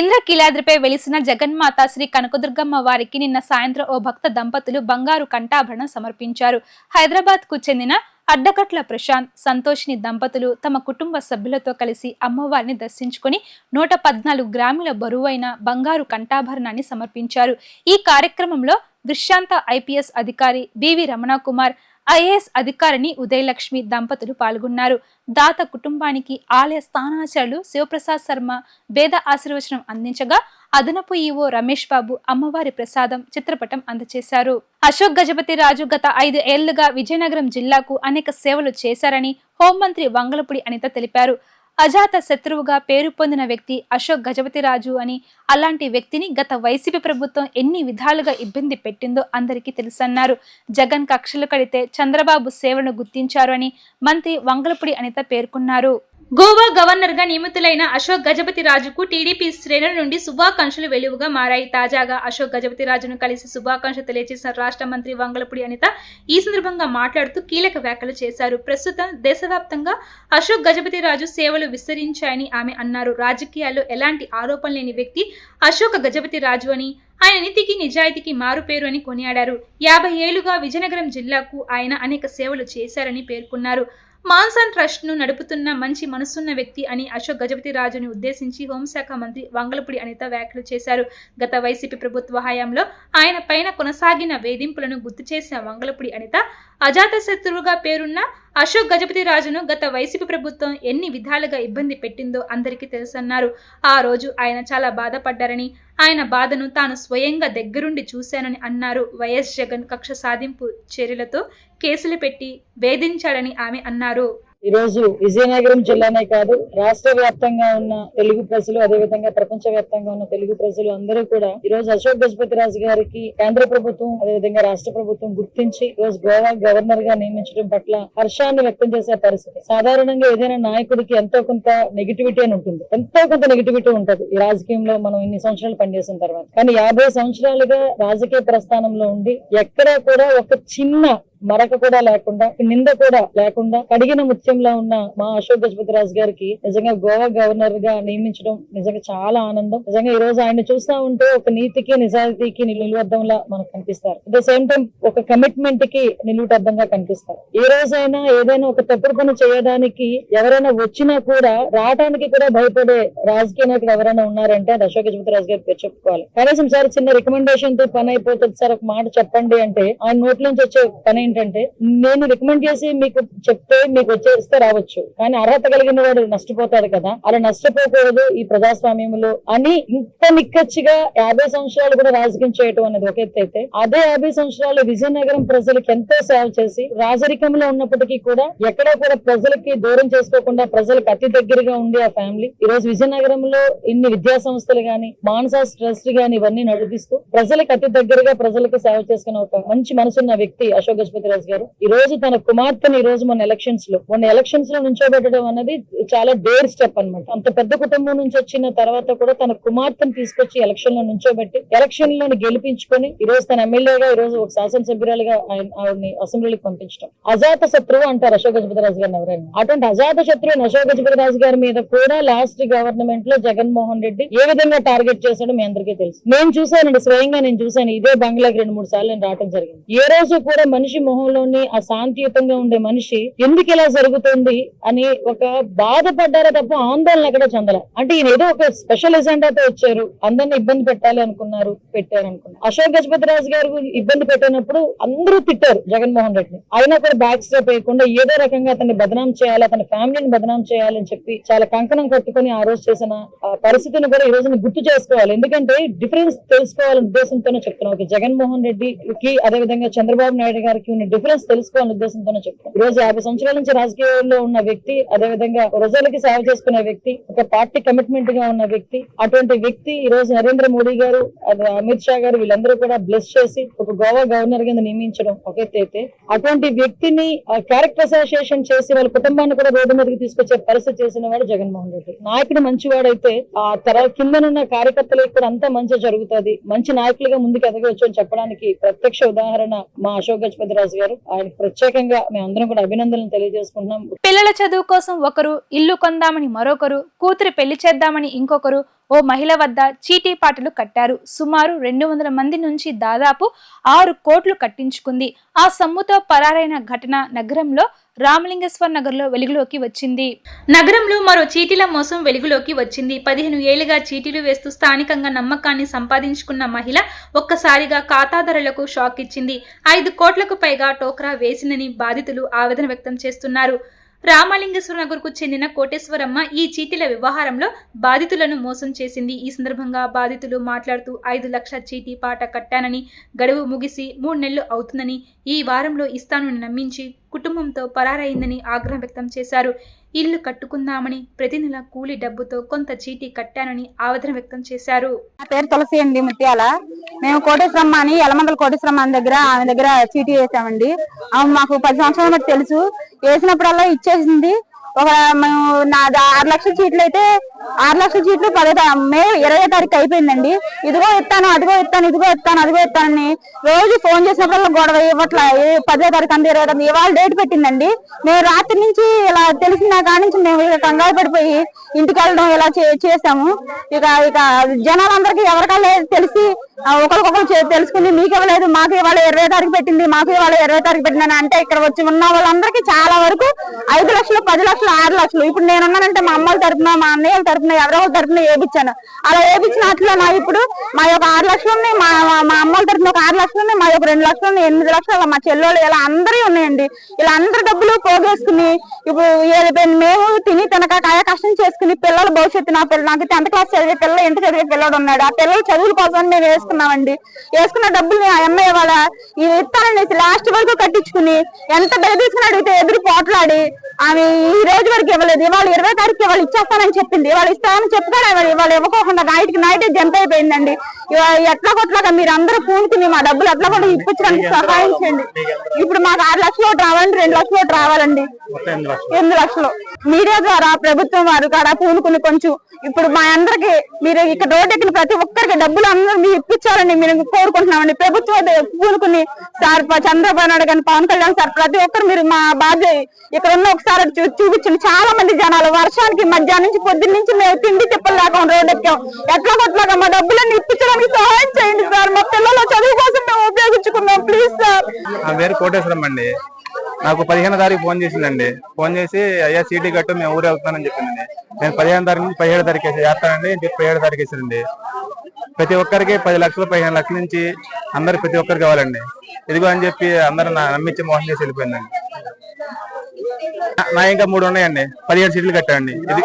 ఇంద్రకీలాద్రిపై వెలిసిన జగన్మాత శ్రీ కనకదుర్గమ్మ వారికి నిన్న సాయంత్రం ఓ భక్త దంపతులు బంగారు కంఠాభరణం సమర్పించారు. హైదరాబాద్ కు చెందిన అడ్డకట్ల ప్రశాంత్, సంతోషిని దంపతులు తమ కుటుంబ సభ్యులతో కలిసి అమ్మవారిని దర్శించుకుని 114 గ్రాముల బరువైన బంగారు కంఠాభరణాన్ని సమర్పించారు. ఈ కార్యక్రమంలో విశ్రాంత ఐపీఎస్ అధికారి బివి రమణ కుమార్, ఐఏఎస్ అధికారిని ఉదయలక్ష్మి దంపతులు పాల్గొన్నారు. దాత కుటుంబానికి ఆలయ స్థానాచార్యులు శివప్రసాద్ శర్మ వేద ఆశీర్వచనం అందించగా, అదనపు ఈవో రమేష్ బాబు అమ్మవారి ప్రసాదం, చిత్రపటం అందజేశారు. అశోక్ గజపతి రాజు గత 5 ఏళ్లుగా విజయనగరం జిల్లాకు అనేక సేవలు చేశారని హోంమంత్రి వంగలపూడి అనిత తెలిపారు. అజాత శత్రువుగా పేరు పొందిన వ్యక్తి అశోక్ గజపతిరాజు అని, అలాంటి వ్యక్తిని గత వైసీపీ ప్రభుత్వం ఎన్ని విధాలుగా ఇబ్బంది పెట్టిందో అందరికీ తెలుసన్నారు. జగన్ కక్షలు కడితే చంద్రబాబు సేవలను గుర్తించారు అని మంత్రి వంగలపూడి అనిత పేర్కొన్నారు. గోవా గవర్నర్ గా నియమితులైన అశోక్ గజపతి రాజుకు టీడీపీ శ్రేణుల నుండి శుభాకాంక్షలు వెలువగా మారాయి. తాజాగా అశోక్ గజపతి రాజును కలిసి శుభాకాంక్షలు తెలియజేసిన రాష్ట్ర మంత్రి వంగలపూడి అనిత ఈ సందర్భంగా మాట్లాడుతూ కీలక వ్యాఖ్యలు చేశారు. ప్రస్తుతం దేశవ్యాప్తంగా అశోక్ గజపతి రాజు సేవలు విస్తరించాయని ఆమె అన్నారు. రాజకీయాల్లో ఎలాంటి ఆరోపణ లేని వ్యక్తి అశోక్ గజపతి రాజు అని, ఆయన నీతికి నిజాయితీకి మారుపేరు అని కొనియాడారు. 50 ఏళ్లుగా విజయనగరం జిల్లాకు ఆయన అనేక సేవలు చేశారని పేర్కొన్నారు. మాన్సాన్ ట్రస్ట్ ను నడుపుతున్న మంచి మనసున్న వ్యక్తి అని అశోక్ గజపతి రాజుని ఉద్దేశించి హోంశాఖ మంత్రి వంగలపూడి అనిత వ్యాఖ్యలు చేశారు. గత వైసీపీ ప్రభుత్వ హయాంలో ఆయన పైన కొనసాగిన వేధింపులను గుర్తు చేసిన వంగలపూడి అనిత, అజాత శత్రువుగా పేరున్న అశోక్ గజపతి రాజును గత వైసీపీ ప్రభుత్వం ఎన్ని విధాలుగా ఇబ్బంది పెట్టిందో అందరికీ తెలుసన్నారు. ఆ రోజు ఆయన చాలా బాధపడ్డారని, ఆయన బాధను తాను స్వయంగా దగ్గరుండి చూశానని అన్నారు. వైఎస్ జగన్ కక్ష సాధింపు చర్యలతో కేసులు పెట్టి వేధించాడని ఆమె అన్నారు. ఈ రోజు విజయనగరం జిల్లానే కాదు, రాష్ట్ర వ్యాప్తంగా ఉన్న తెలుగు ప్రజలు, అదేవిధంగా ప్రపంచ వ్యాప్తంగా ఉన్న తెలుగు ప్రజలు అందరూ కూడా ఈ రోజు అశోక్ గజపతి రాజు గారికి కేంద్ర ప్రభుత్వం, అదేవిధంగా రాష్ట్ర ప్రభుత్వం గుర్తించి ఈ రోజు గోవా గవర్నర్ గా నియమించడం పట్ల హర్షాన్ని వ్యక్తం చేసే పరిస్థితి. సాధారణంగా ఏదైనా నాయకుడికి ఎంతో కొంత నెగిటివిటీ అని ఉంటుంది, ఎంతో కొంత నెగిటివిటీ ఉంటది ఈ రాజకీయంలో మనం ఇన్ని సంవత్సరాలు పనిచేసిన తర్వాత. కానీ 50 సంవత్సరాలుగా రాజకీయ ప్రస్థానంలో ఉండి ఎక్కడా కూడా ఒక చిన్న మరక కూడా లేకుండా, నింద కూడా లేకుండా కడిగిన ముత్యంలా ఉన్న మా అశోక్ గజపతి రాజు గారికి నిజంగా గోవా గవర్నర్ గా నియమించడం నిజంగా చాలా ఆనందం. నిజంగా ఈ రోజు ఆయన చూస్తా ఉంటే ఒక నీతికి నిజాయితీకి నిలువద్దంలా మనకు కనిపిస్తారు. అట్ ద సేమ్ టైం ఒక కమిట్మెంట్ కి నిలువటద్దంగా కనిపిస్తారు. ఏ రోజైనా ఏదైనా ఒక తప్పుడు పని చేయడానికి ఎవరైనా వచ్చినా కూడా రావడానికి కూడా భయపడే రాజకీయ నాయకుడు ఎవరైనా ఉన్నారంటే అది అశోక్ గజపతి రాజు గారి పేరు చెప్పుకోవాలి. కనీసం సార్ చిన్న రికమెండేషన్ తో పని అయిపోతుంది సార్, ఒక మాట చెప్పండి అంటే ఆయన నోట్ల నుంచి వచ్చే పని ఏంటంటే, నేను రికమెండ్ చేసి మీకు చెప్తే మీకు వచ్చేస్తే రావచ్చు, కానీ అర్హత కలిగిన వాడు నష్టపోతాడు కదా, అలా నష్టపోకూడదు ఈ ప్రజాస్వామ్యంలో అని ఇంత నిక్కచ్చిగా 50 సంవత్సరాలు కూడా రాజకీయం చేయటం అనేది ఒక ఎత్తు అయితే, అదే 50 సంవత్సరాలు విజయనగరం ప్రజలకు ఎంతో సేవ చేసి రాజరికంలో ఉన్నప్పటికీ కూడా ఎక్కడా కూడా ప్రజలకి దూరం చేసుకోకుండా ప్రజలకు అతి దగ్గరగా ఉండి ఆ ఫ్యామిలీ ఈ రోజు విజయనగరంలో ఇన్ని విద్యా సంస్థలు గాని, మానసాస్ ట్రస్ట్ గాని ఇవన్నీ నడిపిస్తూ ప్రజలకు అతి దగ్గరగా ప్రజలకు సేవ చేసుకున్న ఒక మంచి మనసున్న వ్యక్తి అశోక్ గజపతి రాజు గారు. ఈ రోజు తన కుమార్తెను ఈ రోజు మొన్న ఎలక్షన్స్ లో నుంచోబెట్టడం అనేది చాలా డేర్ స్టెప్ అన్నమాట. అంత పెద్ద కుటుంబం నుంచి వచ్చిన తర్వాత కూడా తన కుమార్తెను తీసుకొచ్చి ఎలక్షన్ లో నుంచోబెట్టి ఎలక్షన్ లోని గెలిపించుకొని ఈ రోజు తన ఎమ్మెల్యేగా, ఈ రోజు ఒక శాసనసభ్యురాలుగా ఆవిడని అసెంబ్లీకి పంపించడం. అజాత శత్రువు అంటారు అశోక్ గజపతి రాజు గారిని ఎవరైనా. అటువంటి అజాత శత్రువు అశోక్ గజపతి రాజు గారి మీద కూడా లాస్ట్ గవర్నమెంట్ లో జగన్మోహన్ రెడ్డి ఏ విధంగా టార్గెట్ చేశాడో మీ అందరికీ తెలుసు. నేను చూశానండి, స్వయంగా నేను చూశాను. ఇదే బంగ్లాకి 2-3 సార్లు నేను రావడం జరిగింది. ఏ రోజు కూడా మనిషి మొహంలోని ఆ శాంతియుతంగా ఉండే మనిషి ఎందుకు ఇలా జరుగుతుంది అని ఒక బాధపడ్డారా తప్ప ఆందోళన ఎక్కడ చెందల. అంటే ఈయన ఏదో ఒక స్పెషల్ ఎజెండాతో వచ్చారు, అందరిని ఇబ్బంది పెట్టాలి అనుకున్నారు, పెట్టారనుకున్నారు. అశోక్ గజపతి రాజు గారు ఇబ్బంది పెట్టినప్పుడు అందరూ తిట్టారు జగన్మోహన్ రెడ్డిని. అయినా కూడా బ్యాక్ స్టెప్ వేయకుండా ఏదో రకంగా అతన్ని బదనాం చేయాలి, అతని ఫ్యామిలీని బదనాం చేయాలని చెప్పి చాలా కంకణం కట్టుకుని ఆ రోజు చేసిన పరిస్థితిని కూడా ఈ రోజు గుర్తు చేసుకోవాలి. ఎందుకంటే డిఫరెన్స్ తెలుసుకోవాలనే ఉద్దేశంతోనే చెప్తున్నాం. ఒక జగన్మోహన్ రెడ్డికి అదేవిధంగా చంద్రబాబు నాయుడు గారికి ఉన్న డిఫరెన్స్ తెలుసుకోవాలనే ఉద్దేశంతోనే చెప్తున్నాం. ఈ రోజు 50 సంవత్సరాల నుంచి రాజకీయాల్లో ఉన్న వ్యక్తి, అదేవిధంగా ప్రజలకి సేవ చేసుకునే వ్యక్తి, ఒక పార్టీ కమిట్మెంట్ గా ఉన్న వ్యక్తి, అటువంటి వ్యక్తి ఈ రోజు నరేంద్ర మోడీ గారు, అమిత్ షా గారు వీళ్ళందరూ కూడా బ్లెస్ చేసి ఒక గోవా గవర్నర్ కింద నియమించడం ఒక ఎత్తైతే, అటువంటి వ్యక్తిని క్యారెక్టర్ అసోసియేషన్ చేసి వాళ్ళ కుటుంబాన్ని కూడా రోడ్డు మీదకి తీసుకొచ్చే పరిస్థితి చేసిన వాడు జగన్మోహన్ రెడ్డి. నాయకుడు మంచివాడైతే ఆ కిందనున్న కార్యకర్తలకు కూడా అంతా మంచి జరుగుతుంది, మంచి నాయకులుగా ముందుకు ఎదగవచ్చు అని చెప్పడానికి ప్రత్యక్ష ఉదాహరణ మా అశోక్ గజపతి రాజు గారు. ఆయన ప్రత్యేకంగా మేమందరం కూడా అభినందనలు తెలియజేసుకుంటున్నాం. పిల్లల చదువు కోసం ఒకరు, ఇల్లు కొందామని మరొకరు, కూతురు పెళ్లి చేద్దామని ఇంకొకరు ఓ మహిళ వద్ద చీటీ పాటలు కట్టారు. సుమారు 200 మంది నుంచి దాదాపు 6 కోట్లు కట్టించుకుంది. ఆ సొమ్ముతో పరారైన ఘటన నగరంలో రామలింగేశ్వర్ నగర్ లో వెలుగులోకి వచ్చింది. నగరంలో మరో చీటీల మోసం వెలుగులోకి వచ్చింది. 15 ఏళ్లుగా చీటీలు వేస్తూ స్థానికంగా నమ్మకాన్ని సంపాదించుకున్న మహిళ ఒక్కసారిగా ఖాతాదారులకు షాక్ ఇచ్చింది. 5 కోట్లకు పైగా టోకరా వేసిందని బాధితులు ఆవేదన వ్యక్తం చేస్తున్నారు. రామలింగేశ్వర నగర్కు చెందిన కోటేశ్వరమ్మ ఈ చీటీల వ్యవహారంలో బాధితులను మోసం చేసింది. ఈ సందర్భంగా బాధితులు మాట్లాడుతూ 5 లక్షల చీటీ పాట కట్టానని, గడువు ముగిసి 3 నెలలు అవుతుందని, ఈ వారంలో ఇస్తానని నమ్మించి కుటుంబంతో పరారైందని ఆగ్రహం వ్యక్తం చేశారు. ఇల్లు కట్టుకుందామని ప్రతి నెల కూలి డబ్బుతో కొంత చీటీ కట్టానని ఆవేదన వ్యక్తం చేశారు. నా పేరు తులసి అండి, ముత్యాల. మేము కోటేశ్వరమ్మ అని ఎలమందల కోటేశ్వరమ్మ ఆమె దగ్గర చీటీ వేసామండి. ఆమె మాకు 10 సంవత్సరాల బట్టి తెలుసు. వేసినప్పుడల్లా ఇచ్చేసింది. మేము 6 లక్షల చీట్లు అయితే 6 లక్షల చీట్లు మే 20వ తారీఖు అయిపోయిందండి. ఇదిగో ఇస్తాను, అదిగో ఇస్తాను, ఇదిగో ఇస్తాను, అదిగో ఇస్తానని రోజు ఫోన్ చేసినప్పుడు గొడవ ఇవ్వట్లా. 10వ తారీఖు అంది, 20వ తారీఖు ఇవాళ డేట్ పెట్టిందండి. మేము రాత్రి నుంచి ఇలా తెలిసిన కాడి నుంచి మేము కంగారు పడిపోయి ఇంటికి వెళ్ళడం ఇలా చేసాము. ఇక జనాలందరికీ ఎవరికల్లా తెలిసి ఒకరికొకరు తెలుసుకుని మీకు ఇవ్వలేదు, మాకు ఇవాళ 20వ తారీఖు పెట్టింది, మాకు ఇవాళ 20వ తారీఖు పెట్టిందని అంటే ఇక్కడ వచ్చి ఉన్న వాళ్ళందరికీ చాలా వరకు 5 లక్షలు, 10 లక్షలు, 6 లక్షలు. ఇప్పుడు నేనున్నానంటే మా అమ్మల తరపున, మా అన్నయ్యల తరపున, ఎవరో తరపున వేయించాను. అలా వేయించినట్లు నా ఇప్పుడు మా యొక్క 6 లక్షలు ఉన్నాయి, మా అమ్మల తరపున ఒక 6 లక్షలు ఉన్నాయి, మా యొక్క 2 లక్షలు ఉన్నాయి, 8 లక్షలు మా చెల్లెళ్ళు ఇలా అందరూ ఉన్నాయండి. ఇలా అందరు డబ్బులు పోగేసుకుని ఇప్పుడు మేము తిని తినక కాయ కష్టం చేసుకుని పిల్లల భవిష్యత్తు, నాకు 10th క్లాస్ చదివే పిల్లలు, ఇంటి చదివే పిల్లడు ఉన్నాడు. ఆ పిల్లల చదువుల కోసం మేము వేసుకున్నామండి. వేసుకున్న డబ్బుల్ని ఆ అమ్మాయి వాళ్ళ ఇది ఇస్తానని లాస్ట్ వరకు కట్టించుకుని ఎంత బెదిరించుకుని అడిగితే ఎదురు పోట్లాడి ఆమె ఈ రోజు వరకు ఇవ్వలేదు. ఇవాళ 20వ తారీఖు ఇవాళ ఇచ్చేస్తానని చెప్పింది. ఇవాళ ఇస్తామని చెప్తాను, ఇవాళ ఇవ్వకోకుండా నైట్ జంప్ అయిపోయిందండి. ఎట్లా కొట్లాగా మీరు అందరూ పూనుకుని మా డబ్బులు ఎట్లా కూడా ఇప్పించడానికి సహాయం చేయండి. ఇప్పుడు మాకు 6 లక్షలు ఒకటి రావాలండి, 2 లక్షలు ఒకటి రావాలండి, 8 లక్షలు. మీడియా ద్వారా ప్రభుత్వం వారు కూడా పూనుకుని కొంచెం ఇప్పుడు మా అందరికి మీరు ఇక్కడ రోడ్డు ఎక్కిన ప్రతి ఒక్కరికి డబ్బులు అందరూ మీరు ఇప్పించాలని మేము కోరుకుంటున్నామండి. ప్రభుత్వం పూనుకుని సార్ చంద్రబాబు నాయుడు గారిని, పవన్ కళ్యాణ్ సార్ ప్రతి ఒక్కరు మీరు మా బాధ్యత ఇక్కడ ఉన్న ఒకసారి చూపించండి. చాలా మంది జనాలు వర్షానికి మధ్యాహ్నం నుంచి పొద్దున్న నుంచి మేము తిండి తిప్పలు లేకుండా రోడ్డు ఎక్కాం. ఎట్లా కొట్లాగా మా డబ్బులన్నీ ఇప్పించడానికి సహాయం చేయండి సార్. మా పిల్లల చదువు కోసం మేము ఉపయోగించుకున్నాం, ప్లీజ్ సార్. నా పేరు కోటేశ్వరం అండి. నాకు 15వ తారీఖు ఫోన్ చేసిందండి. ఫోన్ చేసి అయ్యా చీటీ కట్టు, మేము ఊరే వెళ్తానని చెప్పిందండి. నేను 15వ తారీఖు నుంచి 17వ తారీఖు వేస్తానండి అని చెప్పి 17వ తారీఖు వేసానండి. ప్రతి ఒక్కరికి 10 లక్షలు, 15 లక్షల నుంచి అందరు ప్రతి ఒక్కరికి కావాలండి. ఇదిగో అని చెప్పి అందరూ నమ్మించి మోసం చేసి వెళ్ళిపోయిందండి. నా ఇంకా 3 ఉన్నాయండి, 17 సీట్లు కట్టాయండి. ఇది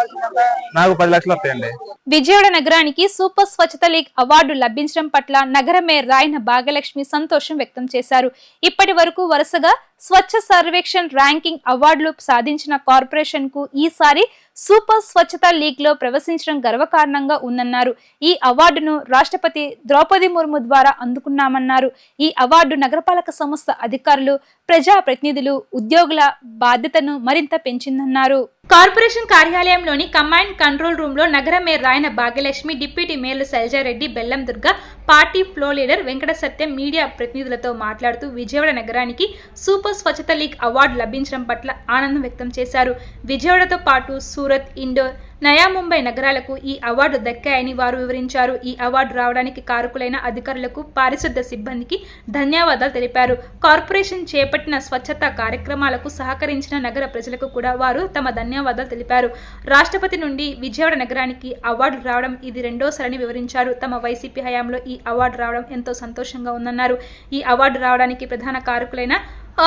నాకు 10 లక్షలు వస్తాయండి. విజయవాడ నగరానికి సూపర్ స్వచ్ఛత లీగ్ అవార్డు లభించడం పట్ల నగర మేయర్ రాయన భాగ్యలక్ష్మి సంతోషం వ్యక్తం చేశారు. ఇప్పటి వరకు వరుసగా స్వచ్ఛ సర్వేక్షణ్ ర్యాంకింగ్ అవార్డులు సాధించిన కార్పొరేషన్ కు ఈసారి సూపర్ స్వచ్ఛత లీగ్ లో ప్రవేశించడం గర్వకారణంగా ఉందన్నారు. ఈ అవార్డును రాష్ట్రపతి ద్రౌపది ముర్ము ద్వారా అందుకున్నామన్నారు. ఈ అవార్డు నగరపాలక సంస్థ అధికారులు, ప్రజా ప్రతినిధులు, ఉద్యోగుల బాధ్యతను మరింత పెంచిందన్నారు. కార్పొరేషన్ కార్యాలయంలోని కమాండ్ కంట్రోల్ రూమ్ లో నగర మేయర్ రాయన భాగ్యలక్ష్మి, డిప్యూటీ మేయర్లు Shailaja Reddy, Bellam Durga, party floor leader Venkata Satyam media ప్రతినిధులతో మాట్లాడుతూ విజయవాడ నగరానికి సూపర్ స్వచ్ఛత లీగ్ అవార్డు లభించడం పట్ల ఆనందం వ్యక్తం చేశారు. విజయవాడతో పాటు సూరత్, ఇండోర్, నయా ముంబై నగరాలకు ఈ అవార్డు దక్కాయని వారు వివరించారు. ఈ అవార్డు రావడానికి కారకులైన అధికారులకు, పారిశుద్ధ సిబ్బందికి ధన్యవాదాలు తెలిపారు. కార్పొరేషన్ చేపట్టిన స్వచ్ఛతా కార్యక్రమాలకు సహకరించిన నగర ప్రజలకు కూడా వారు తమ ధన్యవాదాలు తెలిపారు. రాష్ట్రపతి నుండి విజయవాడ నగరానికి అవార్డు రావడం ఇది రెండోసారని వివరించారు. తమ వైసీపీ హయాంలో ఈ అవార్డు రావడం ఎంతో సంతోషంగా ఉందన్నారు. ఈ అవార్డు రావడానికి ప్రధాన కారకులైన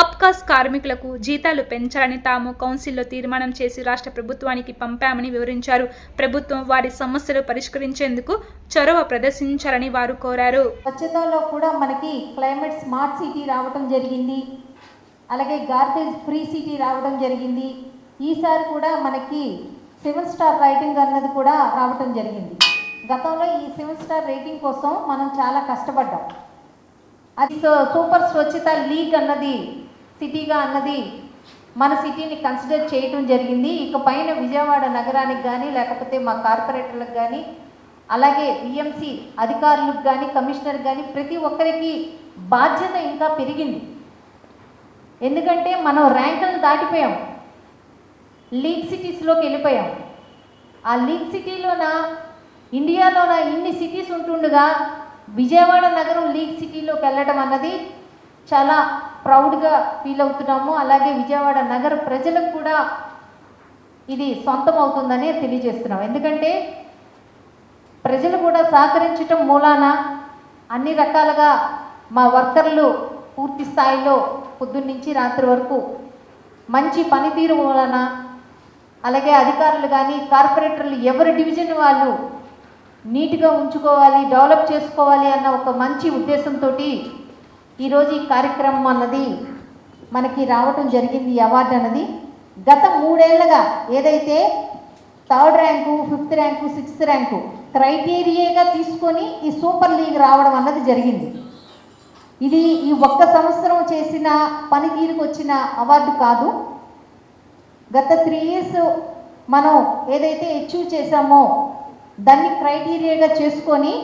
ఆప్కాస్ కార్మికులకు జీతాలు పెంచాలని తాము కౌన్సిల్లో తీర్మానం చేసి రాష్ట్ర ప్రభుత్వానికి పంపామని వివరించారు. ప్రభుత్వం వారి సమస్యలు పరిష్కరించేందుకు చొరవ ప్రదర్శించాలని వారు కోరారు. స్వచ్ఛతలో కూడా మనకి క్లైమేట్ స్మార్ట్ సిటీ రావడం జరిగింది, అలాగే గార్బేజ్ ఫ్రీ సిటీ రావడం జరిగింది. ఈసారి కూడా మనకి 7 స్టార్ రేటింగ్ అన్నది కూడా రావడం జరిగింది. గతంలో ఈ 7 స్టార్ రేటింగ్ కోసం మనం చాలా కష్టపడ్డాం. అది సూపర్ స్వచ్ఛత లీగ్ అన్నది సిటీగా అన్నది మన సిటీని కన్సిడర్ చేయటం జరిగింది. ఇక పైన విజయవాడ నగరానికి కానీ లేకపోతే మా కార్పొరేటర్లకు కానీ అలాగే విఎంసి అధికారులకు కానీ కమిషనర్ కానీ ప్రతి ఒక్కరికి బాధ్యత ఇంకా పెరిగింది. ఎందుకంటే మనం ర్యాంకులను దాటిపోయాం, లీగ్ సిటీస్లోకి వెళ్ళిపోయాం. ఆ లీగ్ సిటీలోన ఇండియాలోన ఇన్ని సిటీస్ ఉంటుండగా విజయవాడ నగరం లీగ్ సిటీలోకి వెళ్ళడం అన్నది చాలా ప్రౌడ్గా ఫీల్ అవుతున్నాము. అలాగే విజయవాడ నగర ప్రజలకు కూడా ఇది సొంతం అవుతుందని తెలియజేస్తున్నాం. ఎందుకంటే ప్రజలు కూడా సహకరించటం మూలాన అన్ని రకాలుగా మా వర్కర్లు పూర్తి స్థాయిలో పొద్దున్నుంచి రాత్రి వరకు మంచి పనితీరు మూలాన, అలాగే అధికారులు కానీ కార్పొరేటర్లు ఎవరి డివిజన్ వాళ్ళు నీట్గా ఉంచుకోవాలి, డెవలప్ చేసుకోవాలి అన్న ఒక మంచి ఉద్దేశంతో ఈరోజు ఈ కార్యక్రమం అన్నది మనకి రావటం జరిగింది. ఈ అవార్డు అన్నది గత 3 ఏళ్లుగా ఏదైతే 3rd rank, 5th rank, 6th rank క్రైటీరియాగా తీసుకొని ఈ సూపర్ లీగ్ రావడం అన్నది జరిగింది. ఇది ఈ ఒక్క సంవత్సరం చేసిన పనితీరుకు వచ్చిన అవార్డు కాదు. గత 3 years మనం ఏదైతే అచీవ్ చేశామో దాన్ని క్రైటీరియాగా చేసుకొని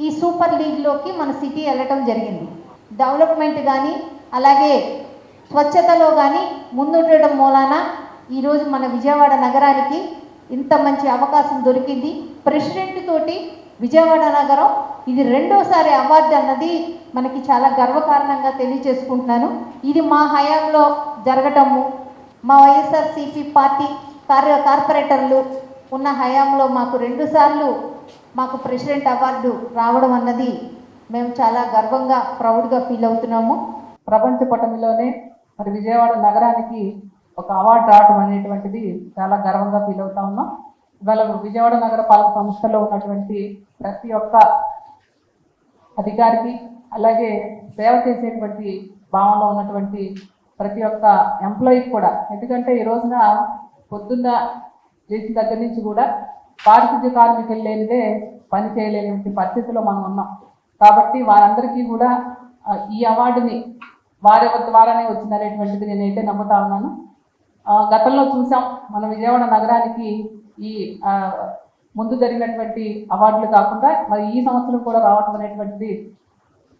ఈ సూపర్ లీగ్లోకి మన సిటీ వెళ్ళటం జరిగింది. డెవలప్మెంట్ కానీ అలాగే స్వచ్ఛతలో కానీ ముందుండడం మూలాన ఈరోజు మన విజయవాడ నగరానికి ఇంత మంచి అవకాశం దొరికింది. ప్రెసిడెంట్ తోటి విజయవాడ నగరం ఇది రెండోసారి అవార్డు అన్నది మనకి చాలా గర్వకారణంగా తెలియజేసుకుంటున్నాను. ఇది మా హయాంలో జరగటము, మా వైఎస్ఆర్సీపీ పార్టీ కార్పొరేటర్లు ఉన్న హయాంలో మాకు 2 సార్లు మాకు ప్రెసిడెంట్ అవార్డు రావడం అన్నది మేము చాలా గర్వంగా ప్రౌడ్గా ఫీల్ అవుతున్నాము. ప్రపంచ పటంలోనే మరి విజయవాడ నగరానికి ఒక అవార్డు రావడం అనేటువంటిది చాలా గర్వంగా ఫీల్ అవుతా ఉన్నాం. ఇవాళ విజయవాడ నగర పాలక సంస్థలో ఉన్నటువంటి ప్రతి ఒక్క అధికారికి, అలాగే సేవ చేసేటువంటి భావంలో ఉన్నటువంటి ప్రతి ఒక్క ఎంప్లాయీకి కూడా, ఎందుకంటే ఈ రోజున పొద్దున్న చేసిన దగ్గర నుంచి కూడా పారిశుద్ధ్య కార్మికులు లేనిదే పని చేయలేని పరిస్థితిలో మనం ఉన్నాం. కాబట్టి వారందరికీ కూడా ఈ అవార్డుని వారి ద్వారానే వచ్చిందనేటువంటిది నేనైతే నమ్ముతా ఉన్నాను. గతంలో చూసాం మన విజయవాడ నగరానికి ఈ ముందు జరిగినటువంటి అవార్డులు కాకుండా మరి ఈ సంవత్సరం కూడా రావడం అనేటువంటిది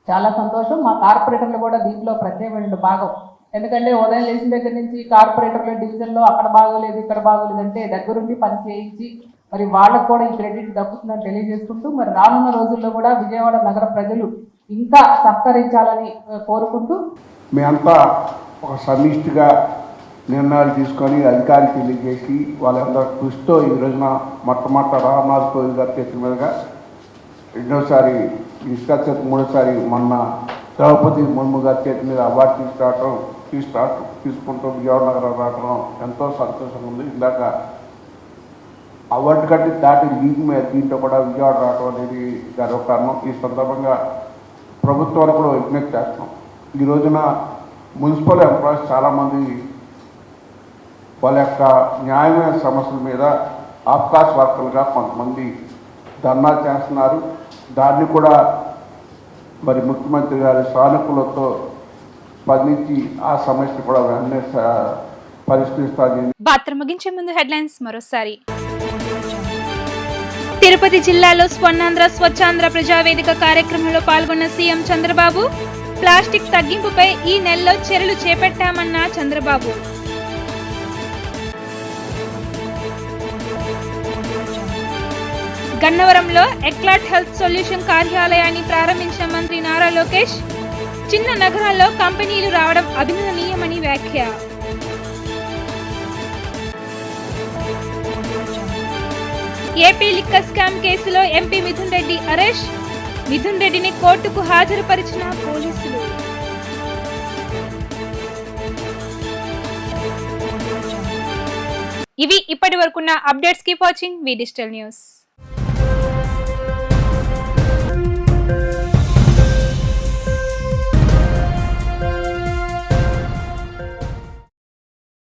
చాలా సంతోషం. మా కార్పొరేటర్లు కూడా దీంట్లో ప్రత్యేకమైన భాగం. ఎందుకంటే ఉదయం లేచిన దగ్గర నుంచి కార్పొరేటర్ల డివిజన్లో అక్కడ బాగోలేదు, ఇక్కడ బాగోలేదు అంటే దగ్గరుండి పని చేయించి మరి వాళ్ళకు కూడా ఈ క్రెడిట్ దక్కుతుందని తెలియజేసుకుంటూ మరి రానున్న రోజుల్లో కూడా విజయవాడ నగర ప్రజలు ఇంకా సహకరించాలని కోరుకుంటూ మేమంతా ఒక సమిష్టిగా నిర్ణయాలు తీసుకొని అధికారికి తెలియజేసి వాళ్ళందరూ కృషితో ఈ రోజున మొట్టమొదట రామనాథ్ కోవింద్ గారి చేతుల మీదుగా, రెండోసారి ఇన్స్ట్రక్టర్, మూడోసారి మొన్న ద్రౌపది ముర్ము గారి చేతి మీద అవార్డు తీసుకుంటూ విజయవాడ నగరం రావడం ఎంతో సంతోషంగా ఉంది. ఇందాక అవార్డు కంటే దాటి లీగ్ మీద దీంట్లో కూడా విజయవాడ రావడం అనేది గర్వకారణం. ఈ సందర్భంగా ప్రభుత్వానికి కూడా విజ్ఞప్తి చేస్తున్నాం. ఈ రోజున మున్సిపల్ ఎంప్లాయీస్ చాలామంది వాళ్ళ యొక్క న్యాయమైన సమస్యల మీద ఆఫ్కాస్ వర్కర్లుగా కొంతమంది ధర్నా చేస్తున్నారు. దాన్ని కూడా మరి ముఖ్యమంత్రి గారి సానుకూలతో స్పందించి ఆ సమస్య కూడా వెంటనే పరిష్కరిస్తారని. వార్తలు ముగించే ముందు హెడ్లైన్స్ మరోసారి. తిరుపతి జిల్లాలో స్వర్ణాంధ్ర స్వచ్ఛాంధ్ర ప్రజావేదిక కార్యక్రమంలో పాల్గొన్న సీఎం చంద్రబాబు, ప్లాస్టిక్ తగ్గింపుపై ఈ నెలలో చర్యలు చేపట్టామన్న చంద్రబాబు. గన్నవరంలో ఎక్లాట్ హెల్త్ సొల్యూషన్ కార్యాలయాన్ని ప్రారంభించిన మంత్రి నారా లోకేష్, చిన్న నగరాల్లో కంపెనీలు రావడం అభినందనీయమని వ్యాఖ్య. ఏపీ లిక్కర్ స్కామ్ కేసులో ఎంపీ మిథున్ రెడ్డి అరెస్ట్, మిథున్ రెడ్డిని కోర్టుకు హాజరుపరిచిన పోలీసులు. ఇవి ఇప్పటి వరకున్న అప్డేట్స్. కీప్ వాచింగ్ వి డిజిటల్ న్యూస్.